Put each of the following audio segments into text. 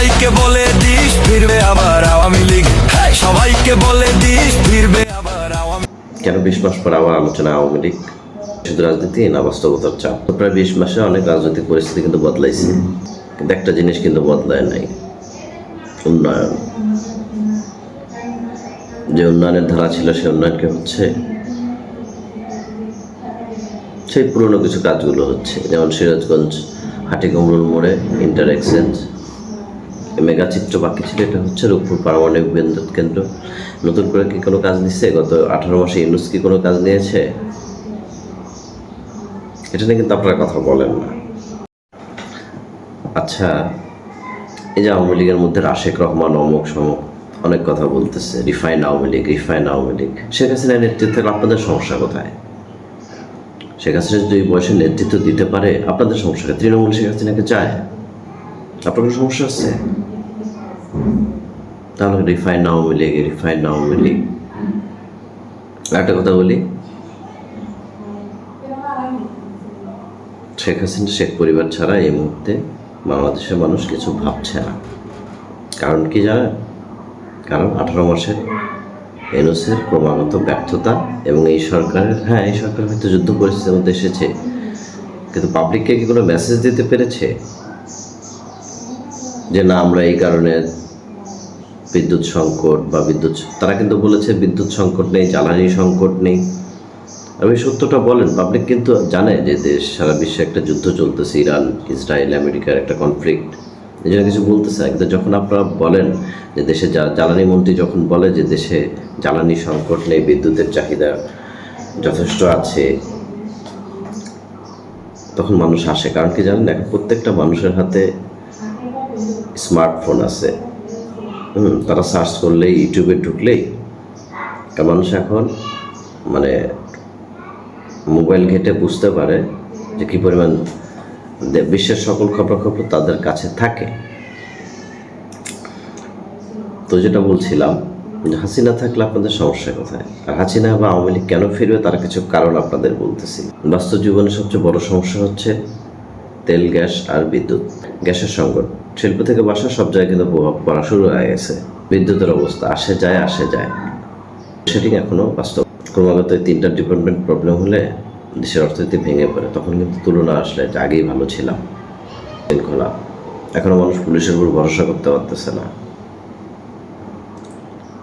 সবাইকে বলে দিস ফিরবে আবার আওয়ামী লীগ, সবাইকে বলে দিস ফিরবে আবার আওয়ামী। কেন 20 মাস পর আবার আলোচনা আওয়ামী লীগ? শুধু রাজনীতি না বাস্তবতার চাপ। প্রায় 20 মাসে অনেক রাজনৈতিক পরিস্থিতি কিন্তু বদলাইছে, কিন্তু একটা জিনিস কিন্তু বদলায় নাই, উন্নয়ন। যে উন্নয়নের ধারা ছিল সে উন্নয়ন কি হচ্ছে? সেই পুরনো কিছু কাজগুলো হচ্ছে, যেমন সিরাজগঞ্জ হাটিকুমরুল মোড়ে ইন্টার এক্সচেঞ্জ মেগা চিত্র বাকি ছিল, এটা হচ্ছে। রূপপুর পারমাণবিক বিদ্যুৎ কেন্দ্র নতুন করে কি কোনো কাজ নিচ্ছে? গত 18 মাসে ইউনুস কি কোনো কাজ নিয়েছে? এটা নিয়ে কিন্তু আপনারা কথা বলেন না। আচ্ছা, এই যে আওয়ামী লীগের মধ্যে রাশেক রহমান অমুক সমুক অনেক কথা বলতেছে, রিফাইন আওয়ামী লীগ, রিফাইন আওয়ামী লীগ। শেখ হাসিনার নেতৃত্বে আপনাদের সমস্যা কোথায়? শেখ হাসিনা যদি বয়সে নেতৃত্ব দিতে পারে, আপনাদের সমস্যা? তৃণমূল শেখ হাসিনাকে চায়, আপনার কোনো সমস্যা আছে? তাহলে রিফাইন আওয়ামী লীগ, রিফাইন আওয়ামী লীগ। একটা কথা বলি, শেখ হাসিনা শেখ পরিবার ছাড়া এই মুহূর্তে বাংলাদেশের মানুষ কিছু ভাবছে না। কারণ কি জানেন? কারণ 18 মাসের ইউনূসের ক্রমাগত ব্যর্থতা এবং এই সরকারের, এই সরকার হয়তো যুদ্ধ পরিস্থিতির মধ্যে এসেছে, কিন্তু পাবলিককে কি কোনো মেসেজ দিতে পেরেছে যে না আমরা এই কারণে বিদ্যুৎ সংকট বা তারা কিন্তু বলেছে বিদ্যুৎ সংকট নেই, জ্বালানি সংকট নেই। আর ওই সত্যটা বলেন, পাবলিক কিন্তু জানে যে দেশ সারা বিশ্বে একটা যুদ্ধ চলতেছে, ইরান ইসরায়েল আমেরিকার একটা কনফ্লিক্ট, এই জন্য কিছু বলতেছে না। কিন্তু যখন আপনারা বলেন যে দেশে জ্বালানি মন্ত্রী যখন বলে যে দেশে জ্বালানি সংকট নেই, বিদ্যুতের চাহিদা যথেষ্ট আছে, তখন মানুষ আসে। কারণ কি জানেন? এখন প্রত্যেকটা মানুষের হাতে স্মার্টফোন আছে। তারা সার্চ করলেই, ইউটিউবে ঢুকলেই মানুষ এখন মানে মোবাইল ঘেটে বুঝতে পারে যে কী পরিমাণ বিশ্বের সকল খবরাখবর তাদের কাছে থাকে। তো যেটা বলছিলাম যে হাসিনা থাকলে আপনাদের সমস্যা কোথায়? আর হাসিনা বা আওয়ামী লীগ কেন ফিরবে তার কিছু কারণ আপনাদের বলতেছি। বাস্তব জীবনের সবচেয়ে বড় সমস্যা হচ্ছে তেল, গ্যাস আর বিদ্যুৎ। গ্যাসের সংকট, শিল্প থেকে বাসা সব জায়গায় কিন্তু প্রভাব পড়া শুরু হয়ে গেছে। বিদ্যুতের অবস্থা আসে যায় আসে যায়, সেটি এখনও বাস্তব। ক্রমাগত এই 3টা ডিপার্টমেন্ট প্রবলেম হলে দেশের অর্থনীতি ভেঙে পড়ে। তখন কিন্তু তুলনা আসলে যে আগেই ভালো ছিলাম। শৃঙ্খলা, এখনও মানুষ পুলিশের উপর ভরসা করতে পারতেছে না।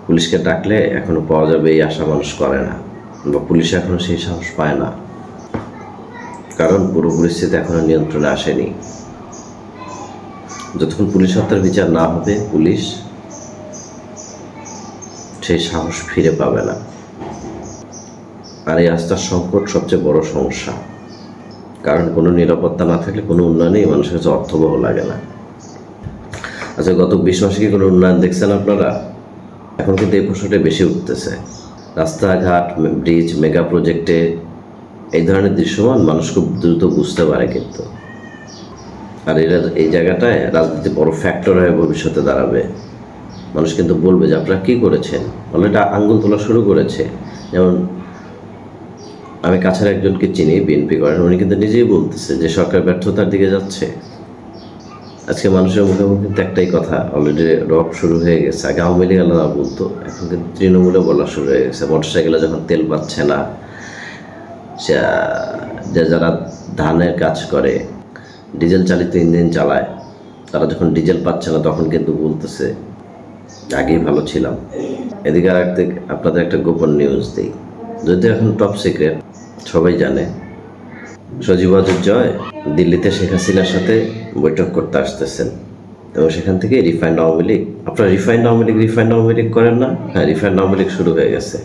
পুলিশকে ডাকলে এখনো পাওয়া যাবে এই আশা মানুষ করে না, বা পুলিশ এখনো সেই সাহস পায় না, কারণ পুরো পরিস্থিতি এখনো নিয়ন্ত্রণে আসেনি। যতক্ষণ পুলিশ হত্যার বিচার না হবে, পুলিশ সেই সাহস ফিরে পাবে না। আর এই আস্থার সংকট সবচেয়ে বড় সমস্যা, কারণ কোনো নিরাপত্তা না থাকলে কোনো উন্নয়নেই মানুষের কাছে অর্থবহ লাগে না। আচ্ছা, গত 20 মাসে কি কোনো উন্নয়ন দেখছেন আপনারা? এখন কিন্তু এই প্রশ্নটা বেশি উঠতেছে। রাস্তাঘাট, ব্রিজ, মেগা প্রজেক্টে এই ধরনের দৃশ্যমান মানুষ খুব দ্রুত বুঝতে পারে কিন্তু। আর এরা এই জায়গাটায় রাজনীতি বড় ফ্যাক্টর হয়ে ভবিষ্যতে দাঁড়াবে। মানুষ কিন্তু বলবে যে আপনারা কী করেছেন, অলরেডি আঙ্গুল তোলা শুরু করেছে। যেমন আমি কাছের একজনকে চিনি, বিএনপি করেন, উনি কিন্তু নিজেই বলতেছে যে সরকার ব্যর্থতার দিকে যাচ্ছে। আজকে মানুষের মুখে মুখে কিন্তু একটাই কথা, অলরেডি রব শুরু হয়ে গেছে। আগে আওয়ামী লীগ আলাদা বলতো, এখন কিন্তু তৃণমূলে বলা শুরু হয়ে গেছে। মোটরসাইকেলে যখন তেল পাচ্ছে না, যে যারা ধানের কাজ করে, ডিজেল চালিত ইঞ্জিন চালায়, তারা যখন ডিজেল পাচ্ছে না তখন কিন্তু বলতেছে আগেই ভালো ছিলাম। এদিকে আর আপনাদের একটা গোপন নিউজ দিই, যদিও এখন টপ সিক্রেট, সবাই জানে। সজীব জয় দিল্লিতে শেখ হাসিনার সাথে বৈঠক করতে আসতেছেন, এবং সেখান থেকে রিফাইন্ড আওয়ামী লীগ, আপনারা রিফাইন্ড আওয়ামী লীগ করেন না? রিফাইন্ড আওয়ামী লীগ শুরু হয়ে গেছে।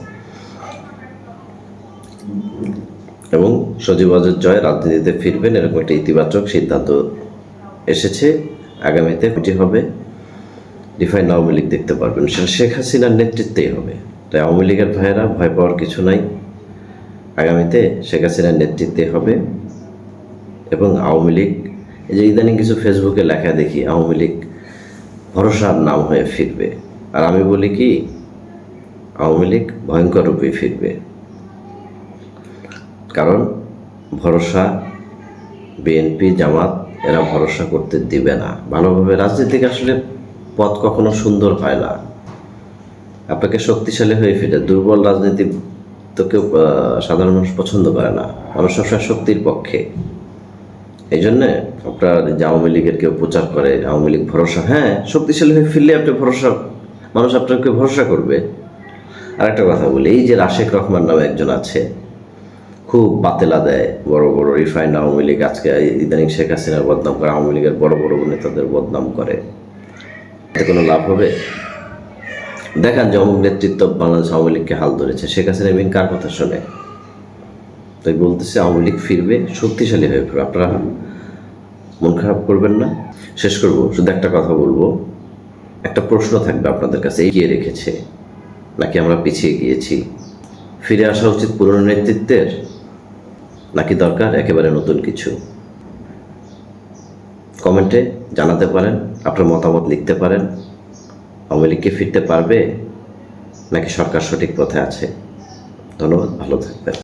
এবং সজীব জয় রাজনীতিতে ফিরবেন, এরকম একটা ইতিবাচক সিদ্ধান্ত এসেছে। আগামীতে এটি হবে, রিফাইন্ড আওয়ামী লীগ দেখতে পারবেন, সেটা শেখ হাসিনার নেতৃত্বেই হবে। তাই আওয়ামী লীগের ভাইয়েরা ভয় পাওয়ার কিছু নাই, আগামীতে শেখ হাসিনার নেতৃত্বে হবে। এবং আওয়ামী লীগ, এই যে ইদানিং কিছু ফেসবুকে লেখা দেখি আওয়ামী লীগ ভরসার নাম হয়ে ফিরবে, আর আমি বলি কি আওয়ামী লীগ ভয়ঙ্কর রূপে ফিরবে। কারণ ভরসা বিএনপি জামাত এরা ভরসা করতে দিবে না। ভালোভাবে রাজনীতিকে আসলে পথ কখনো সুন্দর হয় না। আপনাকে শক্তিশালী হয়ে ফিরে, দুর্বল রাজনীতি তো কেউ সাধারণ মানুষ পছন্দ করে না। মানুষ সবসময় শক্তির পক্ষে। এই জন্যে আপনার যে আওয়ামী লীগের কেউ প্রচার করে আওয়ামী লীগ ভরসা, হ্যাঁ শক্তিশালী হয়ে ফিরলে আপনি ভরসা, মানুষ আপনাকে ভরসা করবে। আর একটা কথা বলি, এই যে রাশেক রহমান নামে একজন আছে, খুব বাতেলা দেয়, বড় বড় রিফাইন্ড আওয়ামী লীগ, আজকে ইদানিং শেখ হাসিনার বদনাম করে, আওয়ামী লীগের বড় বড় নেতাদের বদনাম করে, এতে কোনো লাভ হবে? দেখান যে অমুক নেতৃত্ব বাংলাদেশ আওয়ামী লীগকে হাল ধরেছে, শেখ হাসিনা বিন কার কথা শোনে? তাই বলতেছে আওয়ামী লীগ ফিরবে, শক্তিশালী হয়ে ফিরবে। আপনারা মন খারাপ করবেন না। শেষ করব, শুধু একটা কথা বলবো, একটা প্রশ্ন থাকবে আপনাদের কাছে, এগিয়ে রেখেছে নাকি আমরা পিছিয়ে গিয়েছি? ফিরে আসা উচিত পুরনো নেতৃত্বের, নাকি দরকার একেবারে নতুন কিছু? কমেন্টে জানাতে পারেন, আপনার মতামত লিখতে পারেন। আওয়ামী লীগ কি ফিরতে পারবে, নাকি সরকার সঠিক পথে আছে? ধন্যবাদ, ভালো থাকবেন।